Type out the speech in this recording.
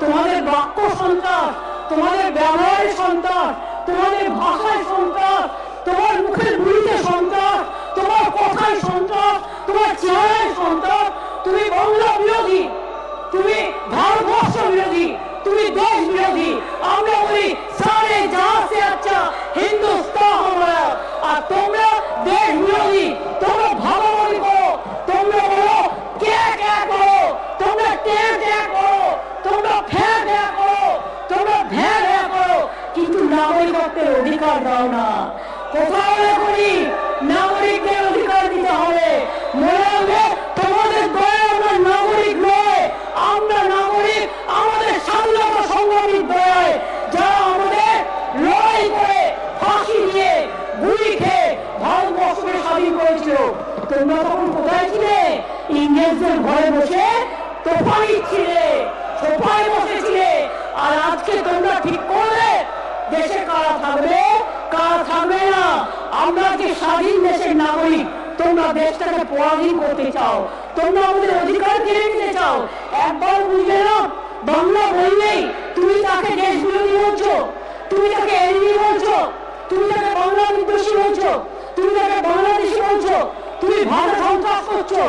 তোমাদের বাক্য সন্ত্রাস, তোমাদের ব্যবহারের সন্ত্রাস, তোমাদের ভাষায় সন্ত্রাস, তোমার মুখের বুড়িতে সন্ত্রাস, তোমার কথায় সন্ত্রাস, তোমার চেহারায় সন্ত্রাস। তুমি বাংলা বিরোধী, তুমি ভারতবর্ষ বিরোধী, তুমি দেশ বিরোধী। আমরা বলি সারে জাহাঁ সে আচ্ছা হিন্দুস্তান হমারা। আর তোমরা দেশ বিরোধী, তোমরা ভাগাভাগি করো, তোমরা বলো কে কে করো, তোমরা টে টে করো, তোমরা ফ্যা ফ্যা করো, তোমরা ভ্যা ভ্যা করো, কিন্তু নাগরিকত্বের অধিকার দাও না। কোথাও করি নাগরিকদের অধিকার দিতে হবে। মনে হবে তোমাদের দয়ে আমরা নাগরিক নয়, আমরা নাগরিক আমাদের স্বাধীনতা সংগ্রামীর দয়ায়, যারা আমাদের লড়াই করে ফাঁসি দিয়ে গুলি খেয়ে ভারতবর্ষকে স্বাধীন করেছিল। তোমরা তখন কোথায় ছিলে? ইংরেজদের ঘরে বসে তোফা দিচ্ছিলে, সোফায় বসেছিলে। আর আজকে তোমরা ঠিক করলে দেশে কারা থাকবে কারা থাকবে না। আমরা যে স্বাধীন দেশের নাগরিক, তোমরা দেশটাকে পরাধীন করতে চাও, তোমরা আমাদের অধিকার কেড়ে নিতে চাও। একবার বুঝলে না, বাংলা বললেই তুমি তাকে দেশ বিরোধী বলছো, তুমি তাকে এনিমি বলছো, তুমি তাকে বাংলা বিদ্বেষী বলছো, তুমি তাকে বাংলাদেশি বলছো, তুমি ভারত সন্ত্রাস করছো।